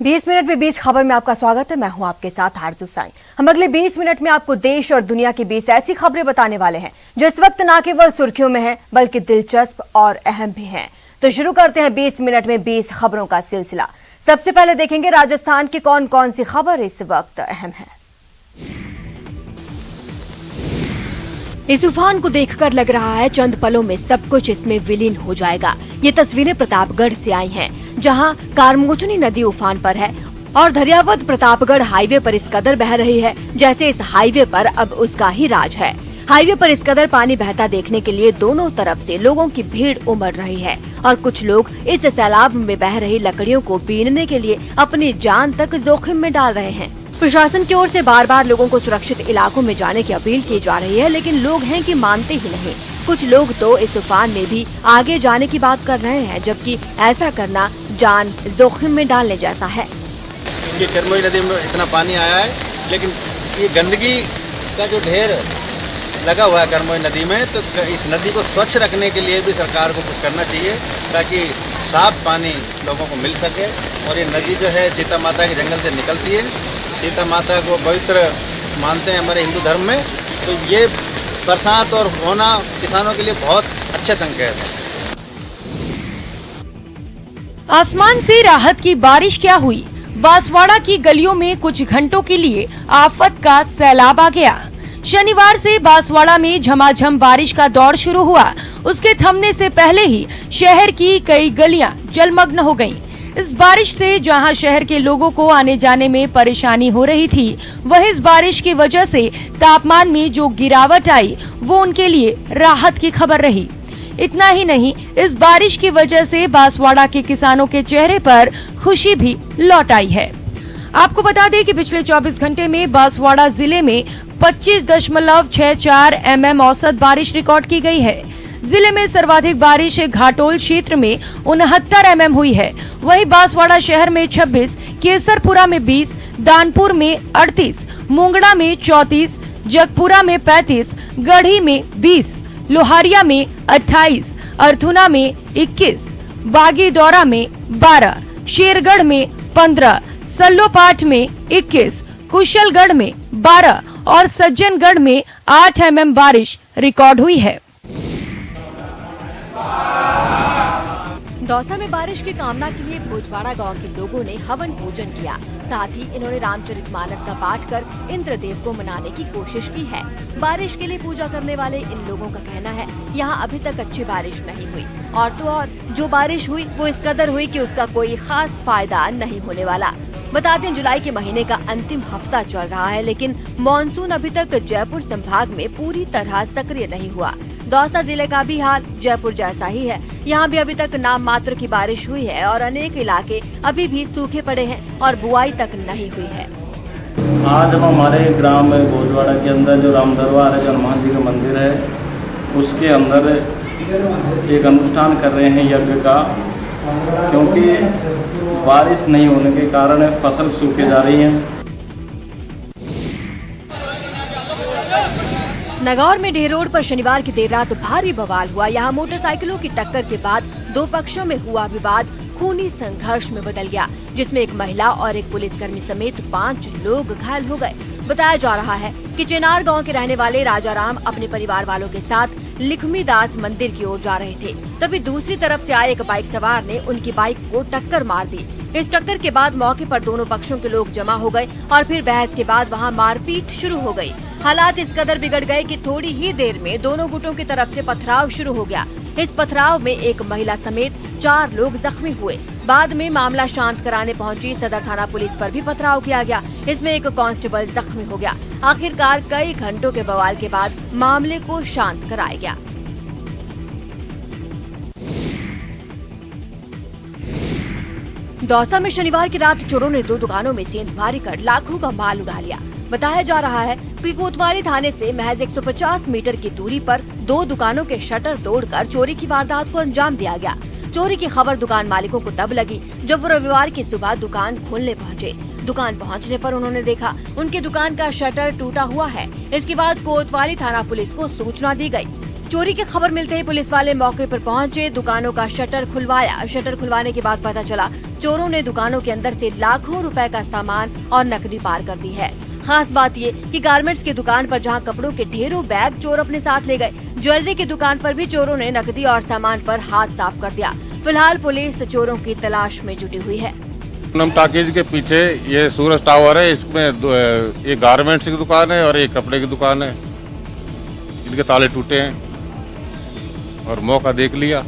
20 minute में 20 खबर में आपका स्वागत है। मैं हूं आपके साथ आरजू साईं। हम अगले 20 मिनट में आपको देश और दुनिया के 20 ऐसी खबरें बताने वाले हैं जो इस वक्त न केवल सुर्खियों में हैं बल्कि दिलचस्प और अहम भी हैं। तो शुरू करते हैं 20 मिनट में 20 खबरों का सिलसिला। सबसे पहले देखेंगे राजस्थान की कौन कौन सी खबर इस वक्त अहम है। इस तूफान को देखकर लग रहा है चंद पलों में सब कुछ इसमें विलीन हो जाएगा। ये तस्वीरें प्रतापगढ़ से आई हैं, जहां कारमोचनी नदी उफान पर है और धरियावद प्रतापगढ़ हाईवे पर इस कदर बह रही है जैसे इस हाईवे पर अब उसका ही राज है। हाईवे पर इस कदर पानी बहता देखने के लिए दोनों तरफ से लोगों की भीड़ उमड़ रही है और कुछ लोग इस सैलाब में बह रही लकड़ियों को बीनने के लिए अपनी जान तक जोखिम में डाल रहे हैं। प्रशासन की ओर से बार बार लोगों को सुरक्षित इलाकों में जाने की अपील की जा रही है, लेकिन लोग हैं कि मानते ही नहीं। कुछ लोग तो इस तूफान में भी आगे जाने की बात कर रहे हैं, जबकि ऐसा करना जान जोखिम में डालने जैसा है। करमोई नदी में इतना पानी आया है, लेकिन ये गंदगी का जो ढेर लगा हुआ है करमोई नदी में, तो इस नदी को स्वच्छ रखने के लिए भी सरकार को कुछ करना चाहिए ताकि साफ पानी लोगों को मिल सके। और ये नदी जो है सीता माता के जंगल से निकलती है। सीता माता को पवित्र मानते हैं हमारे हिंदू धर्म में, तो ये बरसात और होना किसानों के लिए बहुत अच्छे संकेत है। आसमान से राहत की बारिश क्या हुई? बांसवाड़ा की गलियों में कुछ घंटों के लिए आफत का सैलाब आ गया। शनिवार से बांसवाड़ा में झमाझम बारिश का दौर शुरू हुआ। उसके थमने से पहले ही शहर की कई गलियां जलमग्न हो गईं। इस बारिश से जहां शहर के लोगों को आने जाने में परेशानी हो रही थी, वहीं इस बारिश की वजह से तापमान में जो गिरावट आई वो उनके लिए राहत की खबर रही। इतना ही नहीं, इस बारिश की वजह से बांसवाड़ा के किसानों के चेहरे पर खुशी भी लौट आई है। आपको बता दें कि पिछले 24 घंटे में बांसवाड़ा जिले में 25.64 mm औसत बारिश रिकॉर्ड की गई है। जिले में सर्वाधिक बारिश घाटोल क्षेत्र में 69 mm हुई है। वहीं बांसवाड़ा शहर में 26, केसरपुरा में 20, दानपुर में 38, मुंगड़ा में 34, जगपुरा में 35, गढ़ी में 20, लोहारिया में 28, अर्थुना में 21, बागीदौरा में 12, शेरगढ़ में 15, सल्लोपाठ में 21, कुशलगढ़ में 12 और सज्जनगढ़ में 8 mm बारिश रिकॉर्ड हुई है। दौसा में बारिश की कामना के लिए भोजवाड़ा गांव के लोगों ने हवन पूजन किया। साथ ही इन्होंने रामचरितमानस का पाठ कर इंद्रदेव को मनाने की कोशिश की है। बारिश के लिए पूजा करने वाले इन लोगों का कहना है, यहाँ अभी तक अच्छी बारिश नहीं हुई और तो और जो बारिश हुई वो इस कदर हुई कि उसका कोई खास फायदा नहीं होने वाला। बता दें, जुलाई के महीने का अंतिम हफ्ता चल रहा है, लेकिन मॉनसून अभी तक जयपुर संभाग में पूरी तरह सक्रिय नहीं हुआ। दौसा जिले का भी हाल जयपुर जैसा ही है। यहाँ भी अभी तक नाम मात्र की बारिश हुई है और अनेक इलाके अभी भी सूखे पड़े हैं और बुआई तक नहीं हुई है। आज हम हमारे ग्राम में भोजवाड़ा के अंदर जो राम दरबार है, हनुमान जी का मंदिर है, उसके अंदर एक अनुष्ठान कर रहे हैं यज्ञ का, क्योंकि बारिश नहीं होने के कारण फसल सूखे जा रही है। नागौर में ढेर रोड पर शनिवार की देर रात भारी बवाल हुआ। यहाँ मोटरसाइकिलों की टक्कर के बाद दो पक्षों में हुआ विवाद खूनी संघर्ष में बदल गया, जिसमें एक महिला और एक पुलिसकर्मी समेत 5 लोग घायल हो गए। बताया जा रहा है कि चेनार गांव के रहने वाले राजाराम अपने परिवार वालों के साथ लिखमी दास मंदिर की ओर जा रहे थे, तभी दूसरी तरफ से आए एक बाइक सवार ने उनकी बाइक को टक्कर मार दी। इस टक्कर के बाद मौके पर दोनों पक्षों के लोग जमा हो गए और फिर बहस के बाद वहां मारपीट शुरू हो गई। हालात इस कदर बिगड़ गए कि थोड़ी ही देर में दोनों गुटों की तरफ से पथराव शुरू हो गया। इस पथराव में एक महिला समेत 4 लोग जख्मी हुए। बाद में मामला शांत कराने पहुंची सदर थाना पुलिस पर भी पथराव किया गया। इसमें एक कांस्टेबल जख्मी हो गया। आखिरकार कई घंटों के बवाल के बाद मामले को शांत कराया गया। दौसा में शनिवार की रात चोरों ने 2 दुकानों में सेंधमारी कर लाखों का माल उड़ा लिया। बताया जा रहा है कि कोतवाली थाने से महज 150 मीटर की दूरी पर 2 दुकानों के शटर तोड़कर चोरी की वारदात को अंजाम दिया गया। चोरी की खबर दुकान मालिकों को तब लगी जब वो रविवार की सुबह दुकान खोलने पहुंचे। दुकान पहुंचने पर उन्होंने देखा उनकी दुकान का शटर टूटा हुआ है। इसके बाद कोतवाली थाना पुलिस को सूचना दी गई। चोरी की खबर मिलते ही पुलिस वाले मौके पर पहुंचे, दुकानों का शटर खुलवाया। शटर खुलवाने के बाद पता चला चोरों ने दुकानों के अंदर से लाखों रुपए का सामान और नकदी पार कर दी है। खास बात ये कि गारमेंट्स की दुकान पर जहां कपड़ों के ढेरों बैग चोर अपने साथ ले गए, ज्वेलरी की दुकान पर भी चोरों ने नकदी और सामान पर हाथ साफ कर दिया। फिलहाल पुलिस चोरों की तलाश में जुटी हुई है। पूनम टाकीज के पीछे ये सूरज टावर है, इसमें एक गारमेंट्स की दुकान है और एक कपड़े की दुकान है। इनके ताले टूटे हैं और मौका देख लिया।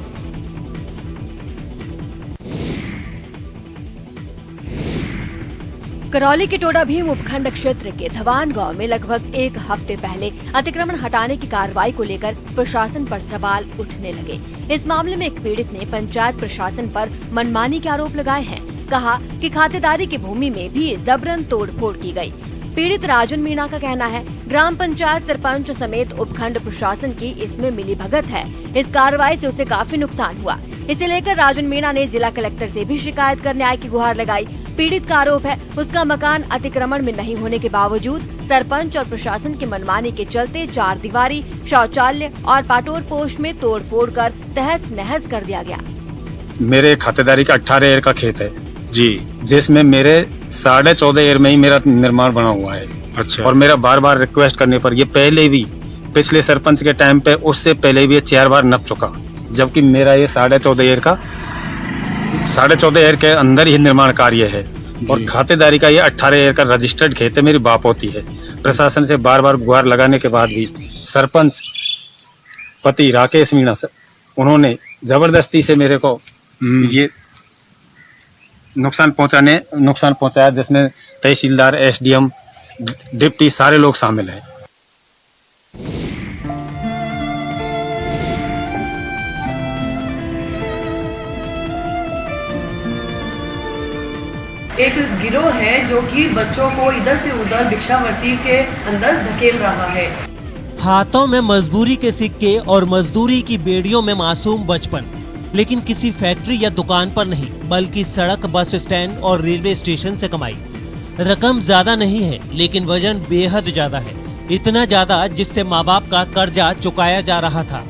करौली के टोडा भीम उपखंड क्षेत्र के धवान गांव में लगभग एक हफ्ते पहले अतिक्रमण हटाने की कार्रवाई को लेकर प्रशासन पर सवाल उठने लगे। इस मामले में एक पीड़ित ने पंचायत प्रशासन पर मनमानी के आरोप लगाए हैं। कहा कि खातेदारी की भूमि में भी जबरन तोड़फोड़ की गई। पीड़ित राजन मीणा का कहना है ग्राम पंचायत सरपंच समेत उपखंड प्रशासन की इसमें मिलीभगत है। इस कार्रवाई से उसे काफी नुकसान हुआ। इसे लेकर राजन मीणा ने जिला कलेक्टर से भी शिकायत कर न्याय की गुहार लगाई। पीड़ित का आरोप है उसका मकान अतिक्रमण में नहीं होने के बावजूद सरपंच और प्रशासन की मनमानी के चलते 4 दीवारी, शौचालय और पाटोर पोस्ट में तोड़फोड़ कर तहस नहस कर दिया गया। मेरे खातेदारी का 18 एकर का खेत है जी, जिसमें मेरे 14.5 एकर में ही मेरा निर्माण बना हुआ है। अच्छा। और मेरा बार बार रिक्वेस्ट करने पर ये पहले भी पिछले सरपंच के टाइम पे उससे पहले भी 4 बार नप चुका, जबकि मेरा ये 14.5 एकर के अंदर ही निर्माण कार्य है। और खातेदारी का ये 18 एकर का रजिस्टर्ड खेत है, मेरी बाप होती है। प्रशासन से बार बार गुहार लगाने के बाद भी सरपंच पति राकेश मीणा से उन्होंने जबरदस्ती से मेरे को ये नुकसान पहुंचाया, जिसमें तहसीलदार, एसडीएम, डिप्टी सारे लोग शामिल हैं। एक गिरोह है जो कि बच्चों को इधर से उधर भिक्षावृत्ति के अंदर धकेल रहा है। हाथों में मजदूरी के सिक्के और मजदूरी की बेड़ियों में मासूम बचपन, लेकिन किसी फैक्ट्री या दुकान पर नहीं, बल्कि सड़क, बस स्टैंड और रेलवे स्टेशन से कमाई। रकम ज्यादा नहीं है, लेकिन वजन बेहद ज्यादा है। इतना ज्यादा जिससे माँ बाप का कर्जा चुकाया जा रहा था।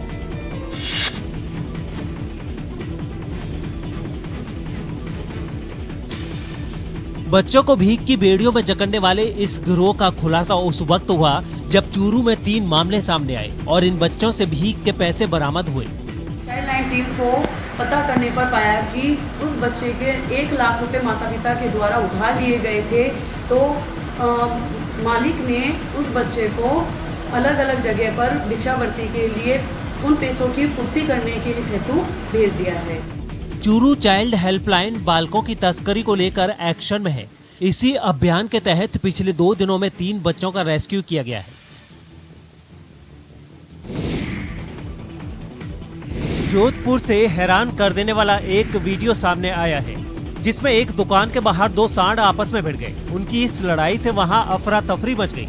बच्चों को भीख की बेड़ियों में जकड़ने वाले इस गिरोह का खुलासा उस वक्त हुआ जब चूरू में 3 मामले सामने आए और इन बच्चों से भीख के पैसे बरामद हुए। चाइल्ड लाइन टीम को पता करने पर पाया कि उस बच्चे के 1 लाख रुपए माता पिता के द्वारा उधार लिए गए थे, तो मालिक ने उस बच्चे को अलग अलग जगह पर भिक्षावृत्ति के लिए उन पैसों की पूर्ति करने के हेतु भेज दिया है। चूरू चाइल्ड हेल्पलाइन बालकों की तस्करी को लेकर एक्शन में है। इसी अभियान के तहत पिछले 2 दिनों में 3 बच्चों का रेस्क्यू किया गया है। जोधपुर से हैरान कर देने वाला एक वीडियो सामने आया है, जिसमें एक दुकान के बाहर 2 सांड आपस में भिड़ गए। उनकी इस लड़ाई से वहां अफरा तफरी मच गई।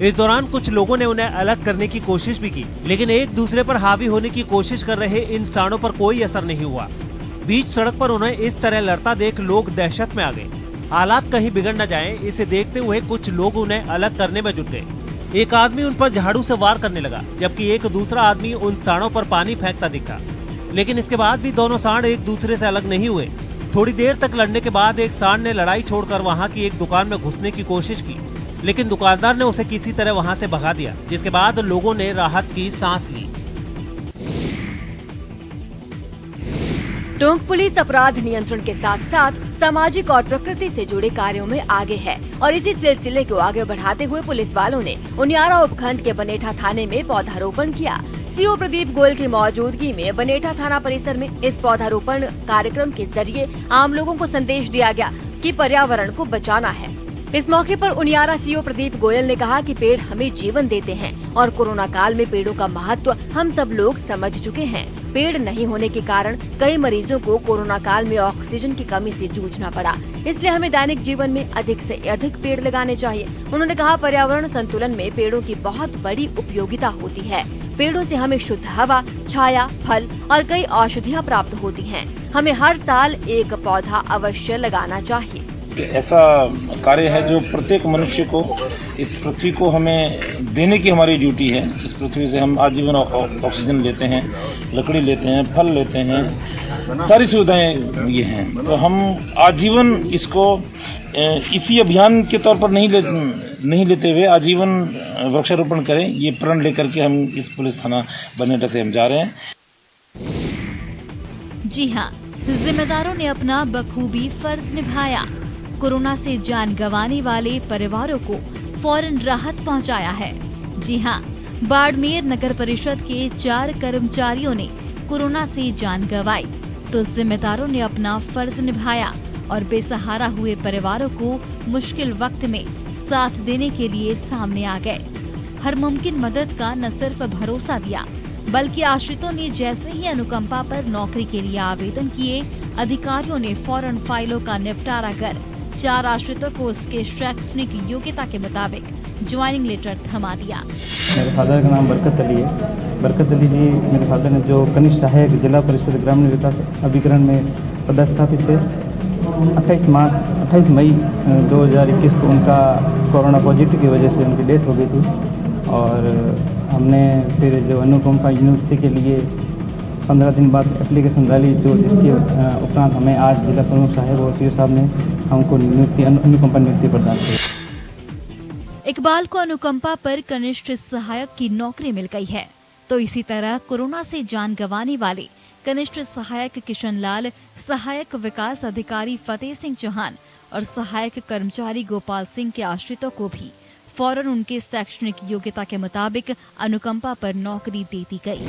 इस दौरान कुछ लोगों ने उन्हें अलग करने की कोशिश भी की, लेकिन एक दूसरे पर हावी होने की कोशिश कर रहे इन सांडों पर कोई असर नहीं हुआ। बीच सड़क पर उन्हें इस तरह लड़ता देख लोग दहशत में आ गए। हालात कहीं बिगड़ न जाएं, इसे देखते हुए कुछ लोग उन्हें अलग करने में जुट गए। एक आदमी उन पर झाड़ू से वार करने लगा, जबकि एक दूसरा आदमी उन सांडों पर पानी फेंकता दिखा। लेकिन इसके बाद भी दोनों सांड एक दूसरे से अलग नहीं हुए। थोड़ी देर तक लड़ने के बाद एक सांड ने लड़ाई छोड़कर वहां की एक दुकान में घुसने की कोशिश की, लेकिन दुकानदार ने उसे किसी तरह वहां से भगा दिया, जिसके बाद लोगों ने राहत की सांस ली। टोंक पुलिस अपराध नियंत्रण के साथ साथ सामाजिक और प्रकृति से जुड़े कार्यों में आगे है और इसी सिलसिले को आगे बढ़ाते हुए पुलिस वालों ने उनियारा उपखंड के बनेठा थाने में पौधारोपण किया। सीओ प्रदीप गोयल की मौजूदगी में बनेठा थाना परिसर में इस पौधारोपण कार्यक्रम के जरिए आम लोगों को संदेश दिया गया कि पर्यावरण को बचाना है। इस मौके पर उनियारा सीओ प्रदीप गोयल ने कहा कि पेड़ हमें जीवन देते हैं और कोरोना काल में पेड़ों का महत्व हम सब लोग समझ चुके हैं। पेड़ नहीं होने के कारण कई मरीजों को कोरोना काल में ऑक्सीजन की कमी से जूझना पड़ा, इसलिए हमें दैनिक जीवन में अधिक से अधिक पेड़ लगाने चाहिए। उन्होंने कहा पर्यावरण संतुलन में पेड़ों की बहुत बड़ी उपयोगिता होती है। पेड़ों से हमें शुद्ध हवा, छाया, फल और कई औषधियाँ प्राप्त होती हैं। हमें हर साल एक पौधा अवश्य लगाना चाहिए। एक ऐसा कार्य है जो प्रत्येक मनुष्य को, इस पृथ्वी को हमें देने की हमारी ड्यूटी है। इस पृथ्वी से हम आजीवन ऑक्सीजन लेते हैं, लकड़ी लेते हैं, फल लेते हैं, सारी सुविधाएं ये हैं। तो हम आजीवन इसको इसी अभियान के तौर पर नहीं लेते हुए आजीवन वृक्षारोपण करें, ये प्रण लेकर के हम इस पुलिस थाना बरनेटा से हम जा रहे हैं। जी हाँ, जिम्मेदारों ने अपना बखूबी फर्ज निभाया। कोरोना से जान गंवाने वाले परिवारों को फौरन राहत पहुंचाया है। जी हाँ, बाड़मेर नगर परिषद के 4 कर्मचारियों ने कोरोना से जान गंवाई, तो जिम्मेदारों ने अपना फर्ज निभाया और बेसहारा हुए परिवारों को मुश्किल वक्त में साथ देने के लिए सामने आ गए। हर मुमकिन मदद का न सिर्फ भरोसा दिया, बल्कि आश्रितों ने जैसे ही अनुकंपा पर नौकरी के लिए आवेदन किए, अधिकारियों ने फौरन फाइलों का निपटारा कर 4 आश्रितों को उसके शैक्षणिक योग्यता के मुताबिक ज्वाइनिंग लेटर थमा दिया। मेरे फादर का नाम बरकत अली है। बरकत अली जी मेरे फादर ने जो कनिष्ठ सहायक जिला परिषद ग्रामीण विकास अभिकरण में पदस्थापित थे। 28 मई 2021 को उनका कोरोना पॉजिटिव की वजह से उनकी डेथ हो गई थी और हमने फिर जो अनुकंपा नियुक्ति के लिए 15 दिन बाद एप्लीकेशन डाली, जो जिसके उपरांत हमें आज जिला प्रमुख साहब और सीओ साहब ने हमको अनुकंपा नियुक्ति प्रदान की। इकबाल को अनुकंपा पर कनिष्ठ सहायक की नौकरी मिल गई है, तो इसी तरह कोरोना से जान गंवाने वाले कनिष्ठ सहायक किशन लाल, सहायक विकास अधिकारी फतेह सिंह चौहान और सहायक कर्मचारी गोपाल सिंह के आश्रितों को भी फौरन उनके शैक्षणिक योग्यता के मुताबिक अनुकंपा पर नौकरी दे दी गई।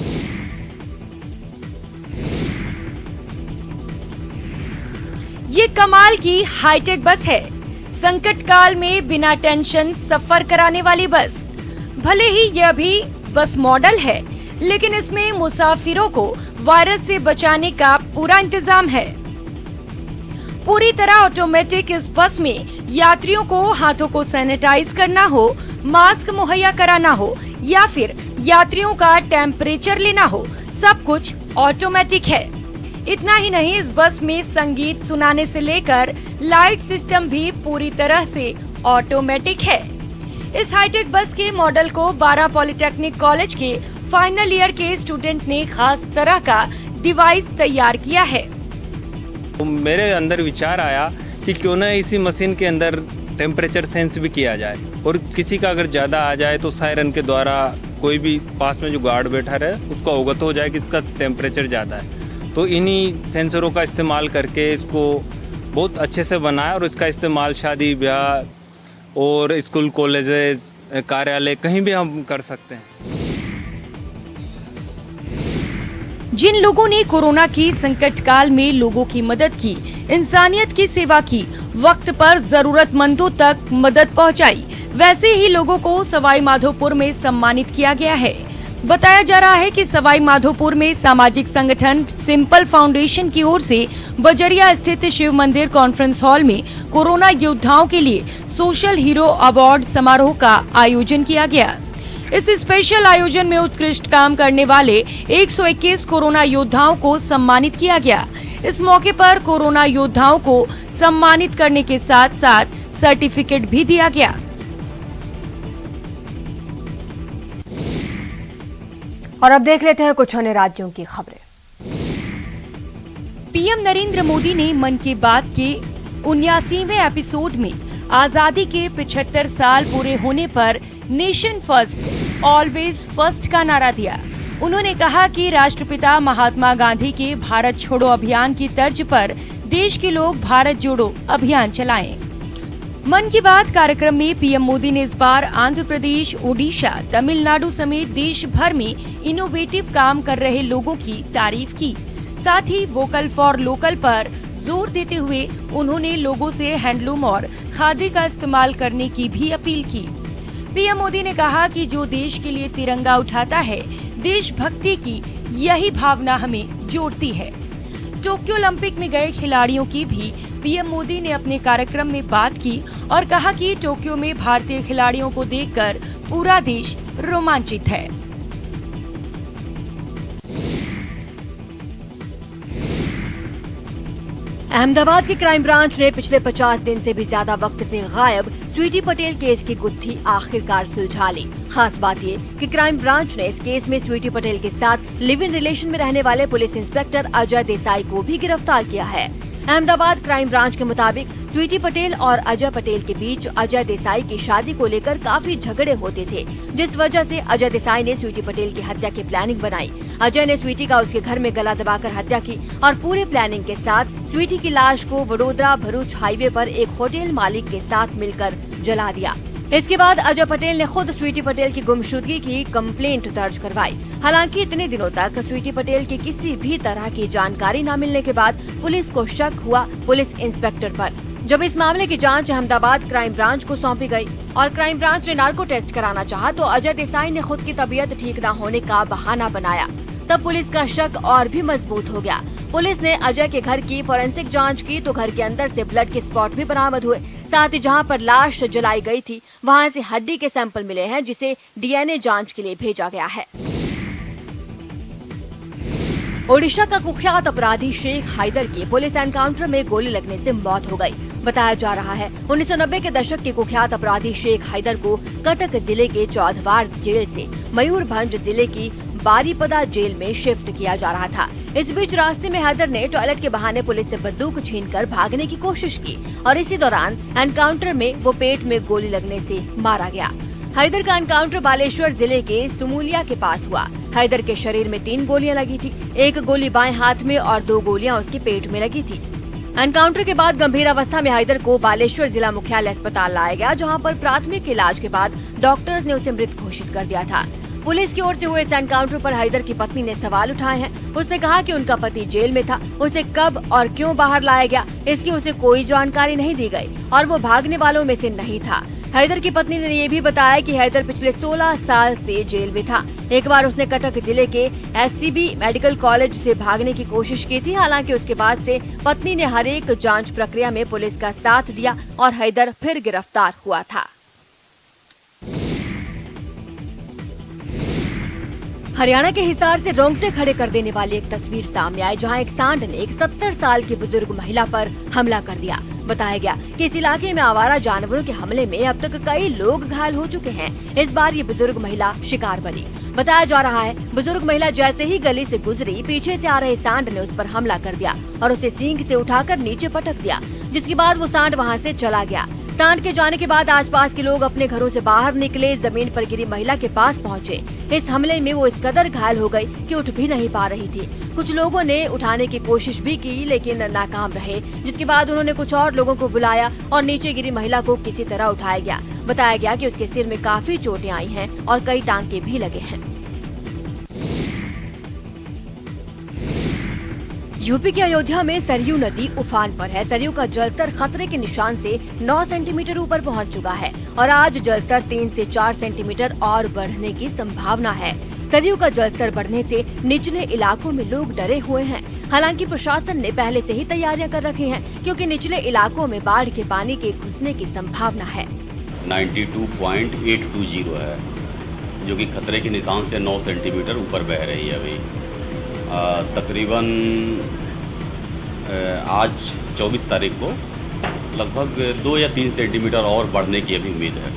ये कमाल की हाईटेक बस है। संकट काल में बिना टेंशन सफर कराने वाली बस। भले ही ये अभी बस मॉडल है, लेकिन इसमें मुसाफिरों को वायरस से बचाने का पूरा इंतजाम है। पूरी तरह ऑटोमेटिक इस बस में यात्रियों को हाथों को सैनिटाइज करना हो, मास्क मुहैया कराना हो या फिर यात्रियों का टेम्परेचर लेना हो, सब कुछ ऑटोमेटिक है। इतना ही नहीं, इस बस में संगीत सुनाने से लेकर लाइट सिस्टम भी पूरी तरह से ऑटोमेटिक है। इस हाईटेक बस के मॉडल को 12 पॉलिटेक्निक कॉलेज के फाइनल ईयर के स्टूडेंट ने खास तरह का डिवाइस तैयार किया है। तो मेरे अंदर विचार आया कि क्यों ना इसी मशीन के अंदर टेम्परेचर सेंस भी किया जाए और किसी का अगर ज़्यादा आ जाए तो सायरन के द्वारा कोई भी पास में जो गार्ड बैठा रहे उसको अवगत हो जाए कि इसका टेम्परेचर ज़्यादा है। तो इन्हीं सेंसरों का इस्तेमाल करके इसको बहुत अच्छे से बनाया और इसका इस्तेमाल शादी ब्याह और स्कूल कॉलेजेस कार्यालय कहीं भी हम कर सकते हैं। जिन लोगों ने कोरोना की संकट काल में लोगों की मदद की, इंसानियत की सेवा की, वक्त पर जरूरतमंदों तक मदद पहुंचाई, वैसे ही लोगों को सवाई माधोपुर में सम्मानित किया गया है। बताया जा रहा है कि सवाई माधोपुर में सामाजिक संगठन सिंपल फाउंडेशन की ओर से बजरिया स्थित शिव मंदिर कॉन्फ्रेंस हॉल में कोरोना योद्धाओं के लिए सोशल हीरो अवार्ड समारोह का आयोजन किया गया। इस स्पेशल आयोजन में उत्कृष्ट काम करने वाले 121 कोरोना योद्धाओं को सम्मानित किया गया। इस मौके पर कोरोना योद्धाओं को सम्मानित करने के साथ साथ सर्टिफिकेट भी दिया गया। और अब देख लेते हैं कुछ अन्य राज्यों की खबरें। पीएम नरेंद्र मोदी ने मन की बात के 79वें एपिसोड में आजादी के 75 साल पूरे होने पर नेशन फर्स्ट ऑलवेज फर्स्ट का नारा दिया। उन्होंने कहा कि राष्ट्रपिता महात्मा गांधी के भारत छोड़ो अभियान की तर्ज पर देश के लोग भारत जोड़ो अभियान चलाएं। मन की बात कार्यक्रम में पीएम मोदी ने इस बार आंध्र प्रदेश, ओडिशा, तमिलनाडु समेत देश भर में इनोवेटिव काम कर रहे लोगों की तारीफ की। साथ ही वोकल फॉर लोकल पर जोर देते हुए उन्होंने लोगों से हैंडलूम और खादी का इस्तेमाल करने की भी अपील की। पीएम मोदी ने कहा कि जो देश के लिए तिरंगा उठाता है, देशभक्ति की यही भावना हमें जोड़ती है। टोक्यो ओलंपिक में गए खिलाड़ियों की भी पीएम मोदी ने अपने कार्यक्रम में बात की और कहा कि टोक्यो में भारतीय खिलाड़ियों को देखकर पूरा देश रोमांचित है। अहमदाबाद की क्राइम ब्रांच ने पिछले 50 दिन से भी ज्यादा वक्त से गायब स्वीटी पटेल केस की गुत्थी आखिरकार सुलझा ली। खास बात ये कि क्राइम ब्रांच ने इस केस में स्वीटी पटेल के साथ लिव इन रिलेशन में रहने वाले पुलिस इंस्पेक्टर अजय देसाई को भी गिरफ्तार किया है। अहमदाबाद क्राइम ब्रांच के मुताबिक स्वीटी पटेल और अजय पटेल के बीच अजय देसाई की शादी को लेकर काफी झगड़े होते थे, जिस वजह से अजय देसाई ने स्वीटी पटेल की हत्या की प्लानिंग बनाई। अजय ने स्वीटी का उसके घर में गला दबाकर हत्या की और पूरे प्लानिंग के साथ स्वीटी की लाश को वडोदरा भरूच हाईवे पर एक होटल मालिक के साथ मिलकर जला दिया। इसके बाद अजय पटेल ने खुद स्वीटी पटेल की गुमशुदगी की कंप्लेंट दर्ज करवाई। हालांकि इतने दिनों तक स्वीटी पटेल की किसी भी तरह की जानकारी न मिलने के बाद पुलिस को शक हुआ पुलिस इंस्पेक्टर पर। जब इस मामले की जांच अहमदाबाद क्राइम ब्रांच को सौंपी गई और क्राइम ब्रांच ने नार्को टेस्ट कराना चाहा तो अजय देसाई ने खुद की तबीयत ठीक न होने का बहाना बनाया। तब पुलिस का शक और भी मजबूत हो गया। पुलिस ने अजय के घर की फोरेंसिक जांच की तो घर के अंदर से ब्लड के स्पॉट भी बरामद हुए। साथ ही जहां पर लाश जलाई गई थी वहां से हड्डी के सैंपल मिले हैं, जिसे डीएनए जांच के लिए भेजा गया है। ओडिशा का कुख्यात अपराधी शेख हैदर की पुलिस एनकाउंटर में गोली लगने से मौत हो गई। बताया जा रहा है 1990 के दशक के कुख्यात अपराधी शेख हैदर को कटक जिले के चौधवार जेल से मयूरभंज जिले की बारीपदा जेल में शिफ्ट किया जा रहा था। इस बीच रास्ते में हैदर ने टॉयलेट के बहाने पुलिस से बंदूक छीनकर भागने की कोशिश की और इसी दौरान एनकाउंटर में वो पेट में गोली लगने से मारा गया। हैदर का एनकाउंटर बालेश्वर जिले के सुमूलिया के पास हुआ। हैदर के शरीर में 3 गोलियां लगी थी, एक गोली बाएं हाथ में और 2 गोलियां उसके पेट में लगी थी। एनकाउंटर के बाद गंभीर अवस्था में हैदर को बालेश्वर जिला मुख्यालय अस्पताल लाया गया, जहां पर प्राथमिक इलाज के बाद डॉक्टर्स ने उसे मृत घोषित कर दिया था। पुलिस की ओर से हुए इस एनकाउंटर पर हैदर की पत्नी ने सवाल उठाए हैं। उसने कहा कि उनका पति जेल में था, उसे कब और क्यों बाहर लाया गया इसकी उसे कोई जानकारी नहीं दी गई और वो भागने वालों में से नहीं था। हैदर की पत्नी ने ये भी बताया कि हैदर पिछले 16 साल से जेल में था। एक बार उसने कटक जिले के एससीबी मेडिकल कॉलेज से भागने की कोशिश की थी। हालांकि उसके बाद से पत्नी ने हर एक जांच प्रक्रिया में पुलिस का साथ दिया और हैदर फिर गिरफ्तार हुआ था। हरियाणा के हिसार से रोंगटे खड़े कर देने वाली एक तस्वीर सामने आई, जहां एक सांड ने एक 70 साल की बुजुर्ग महिला पर हमला कर दिया। बताया गया कि इस इलाके में आवारा जानवरों के हमले में अब तक कई लोग घायल हो चुके हैं। इस बार ये बुजुर्ग महिला शिकार बनी। बताया जा रहा है बुजुर्ग महिला जैसे ही गली से गुजरी, पीछे से आ रहे सांड ने उस पर हमला कर दिया और उसे सींग से उठाकर नीचे पटक दिया, जिसके बाद वो सांड वहां से चला गया। सांड के जाने के बाद आसपास के लोग अपने घरों से बाहर निकले, जमीन पर गिरी महिला के पास पहुंचे। इस हमले में वो इस कदर घायल हो गई कि उठ भी नहीं पा रही थी। कुछ लोगों ने उठाने की कोशिश भी की लेकिन नाकाम रहे, जिसके बाद उन्होंने कुछ और लोगों को बुलाया और नीचे गिरी महिला को किसी तरह उठाया गया। बताया गया कि उसके सिर में काफी चोटें आई हैं और कई टांके भी लगे हैं। यूपी के अयोध्या में सरयू नदी उफान पर है। सरयू का जलस्तर खतरे के निशान से 9 सेंटीमीटर ऊपर पहुंच चुका है और आज जलस्तर 3 से 4 सेंटीमीटर और बढ़ने की संभावना है। सरयू का जलस्तर बढ़ने से निचले इलाकों में लोग डरे हुए हैं। हालांकि प्रशासन ने पहले से ही तैयारियां कर रखी हैं, क्योंकि निचले इलाकों में बाढ़ के पानी के घुसने की संभावना है। 92.820 है, जो कि खतरे के निशान से 9 सेंटीमीटर ऊपर बह रही है। अभी तकरीबन आज 24 तारीख को लगभग 2 या 3 सेंटीमीटर और बढ़ने की अभी उम्मीद है।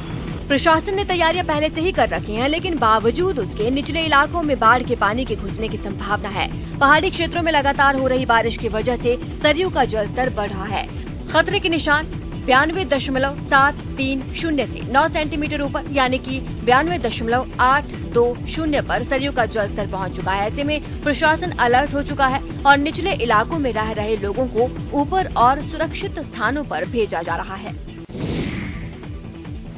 प्रशासन ने तैयारियां पहले से ही कर रखी हैं, लेकिन बावजूद उसके निचले इलाकों में बाढ़ के पानी के घुसने की संभावना है। पहाड़ी क्षेत्रों में लगातार हो रही बारिश की वजह से सरयू का जलस्तर बढ़ रहा है। खतरे के निशान 92.730 से 9 सेंटीमीटर ऊपर यानी कि 92.820 पर सरयू का जलस्तर पहुंच चुका है। ऐसे में प्रशासन अलर्ट हो चुका है और निचले इलाकों में रह रहे लोगों को ऊपर और सुरक्षित स्थानों पर भेजा जा रहा है।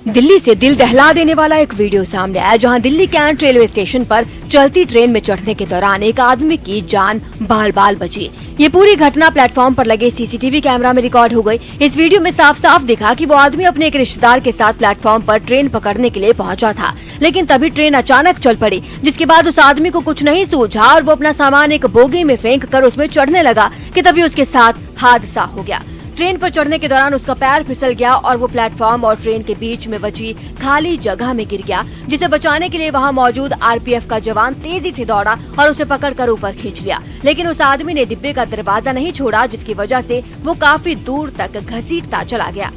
दिल्ली से दिल दहला देने वाला एक वीडियो सामने आया, जहां दिल्ली कैंट रेलवे स्टेशन पर चलती ट्रेन में चढ़ने के दौरान एक आदमी की जान बाल बाल बची। ये पूरी घटना प्लेटफॉर्म पर लगे सीसीटीवी कैमरा में रिकॉर्ड हो गई। इस वीडियो में साफ साफ दिखा कि वो आदमी अपने एक रिश्तेदार के साथ प्लेटफॉर्म पर ट्रेन पकड़ने के लिए पहुंचा था, लेकिन तभी ट्रेन अचानक चल पड़ी, जिसके बाद उस आदमी को कुछ नहीं सूझा और वो अपना सामान एक बोगी में फेंक कर उसमें चढ़ने लगा कि तभी उसके साथ हादसा हो गया। ट्रेन पर चढ़ने के दौरान उसका पैर फिसल गया और वो प्लेटफॉर्म और ट्रेन के बीच में बची खाली जगह में गिर गया, जिसे बचाने के लिए वहां मौजूद आरपीएफ का जवान तेजी से दौड़ा और उसे पकड़कर ऊपर खींच लिया। लेकिन उस आदमी ने डिब्बे का दरवाजा नहीं छोड़ा, जिसकी वजह से वो काफी दूर तक घसीटता चला गया।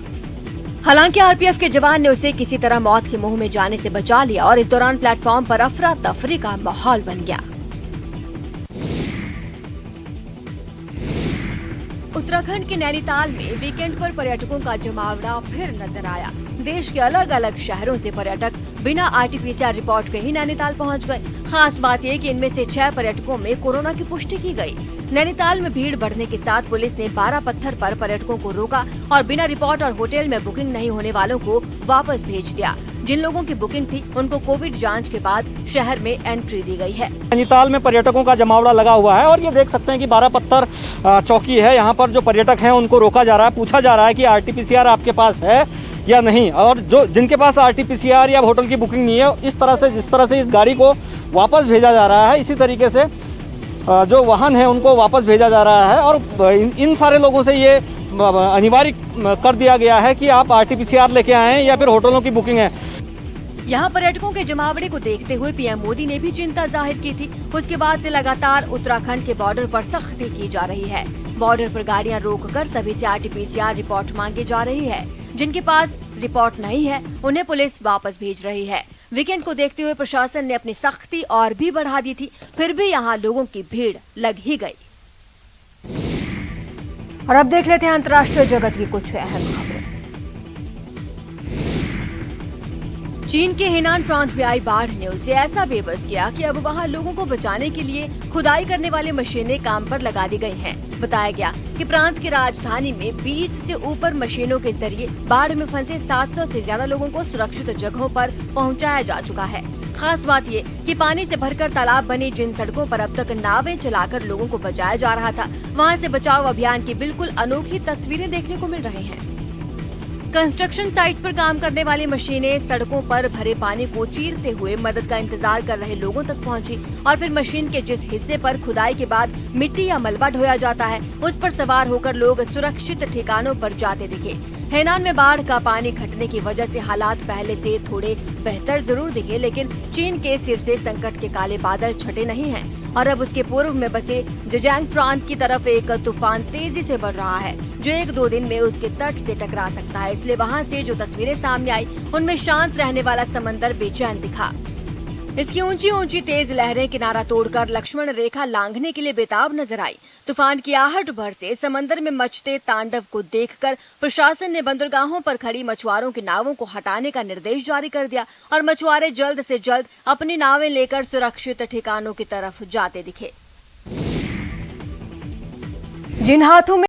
हालांकि आरपीएफ के जवान ने उसे किसी तरह मौत के मुंह में जाने से बचा लिया और इस दौरान प्लेटफॉर्म पर अफरा तफरी का माहौल बन गया। उत्तराखंड के नैनीताल में वीकेंड पर पर्यटकों का जमावड़ा फिर नजर आया। देश के अलग अलग शहरों से पर्यटक बिना आरटीपीसीआर रिपोर्ट के ही नैनीताल पहुंच गए। खास बात यह कि इनमें से 6 पर्यटकों में कोरोना की पुष्टि की गई। नैनीताल में भीड़ बढ़ने के साथ पुलिस ने 12 पत्थर पर पर्यटकों को रोका और बिना रिपोर्ट और होटल में बुकिंग नहीं होने वालों को वापस भेज दिया। जिन लोगों की बुकिंग थी उनको कोविड जांच के बाद शहर में एंट्री दी गई है। नैनीताल में पर्यटकों का जमावड़ा लगा हुआ है और ये देख सकते हैं कि 12 पत्थर चौकी है। यहाँ पर जो पर्यटक हैं उनको रोका जा रहा है, पूछा जा रहा है कि आरटीपीसीआर आपके पास है या नहीं, और जो जिनके पास आरटीपीसीआर या होटल की बुकिंग नहीं है, इस तरह से जिस तरह से इस गाड़ी को वापस भेजा जा रहा है, इसी तरीके से जो वाहन है उनको वापस भेजा जा रहा है। और इन सारे लोगों से ये अनिवार्य कर दिया गया है कि आप आरटीपीसीआर लेके आएँ या फिर होटलों की बुकिंग है। यहाँ पर्यटकों के जमावड़े को देखते हुए पीएम मोदी ने भी चिंता जाहिर की थी। उसके बाद से लगातार उत्तराखंड के बॉर्डर पर सख्ती की जा रही है। बॉर्डर पर गाड़ियाँ रोककर सभी से आरटीपीसीआर रिपोर्ट मांगी जा रही है। जिनके पास रिपोर्ट नहीं है उन्हें पुलिस वापस भेज रही है। वीकेंड को देखते हुए प्रशासन ने अपनी सख्ती और भी बढ़ा दी थी, फिर भी यहाँ लोगों की भीड़ लग ही गई। और अब देख लेते हैं अंतर्राष्ट्रीय जगत की कुछ अहम खबरें। चीन के हेनान प्रांत में आई बाढ़ ने उसे ऐसा बेबस किया कि अब वहां लोगों को बचाने के लिए खुदाई करने वाली मशीनें काम पर लगा दी गई हैं। बताया गया कि प्रांत की राजधानी में 20 से ऊपर मशीनों के जरिए बाढ़ में फंसे 700 से ज्यादा लोगों को सुरक्षित जगहों पर पहुंचाया जा चुका है। खास बात ये कि पानी से भरकर तालाब बनी जिन सड़कों पर अब तक नावें चलाकर लोगों को बचाया जा रहा था, वहाँ से बचाव अभियान की बिल्कुल अनोखी तस्वीरें देखने को मिल रही हैं। कंस्ट्रक्शन साइट्स पर काम करने वाली मशीनें सड़कों पर भरे पानी को चीरते हुए मदद का इंतजार कर रहे लोगों तक पहुंची और फिर मशीन के जिस हिस्से पर खुदाई के बाद मिट्टी या मलबा ढोया जाता है, उस पर सवार होकर लोग सुरक्षित ठिकानों पर जाते दिखे। हेनान में बाढ़ का पानी घटने की वजह से हालात पहले से थोड़े बेहतर जरूर दिखे, लेकिन चीन के सिर से संकट के काले बादल छटे नहीं हैं और अब उसके पूर्व में बसे जजांग प्रांत की तरफ एक तूफान तेजी से बढ़ रहा है, जो 1-2 दिन में उसके तट से टकरा सकता है। इसलिए वहां से जो तस्वीरें सामने आई उनमें शांत रहने वाला समंदर बेचैन दिखा। इसकी ऊंची ऊंची तेज लहरें किनारा तोड़कर लक्ष्मण रेखा लांघने के लिए बेताब नजर आई। तूफान की आहट भर से समंदर में मचते तांडव को देखकर प्रशासन ने बंदरगाहों पर खड़ी मछुआरों की नावों को हटाने का निर्देश जारी कर दिया और मछुआरे जल्द से जल्द अपनी नावें लेकर सुरक्षित ठिकानों की तरफ जाते दिखे। जिन हाथों में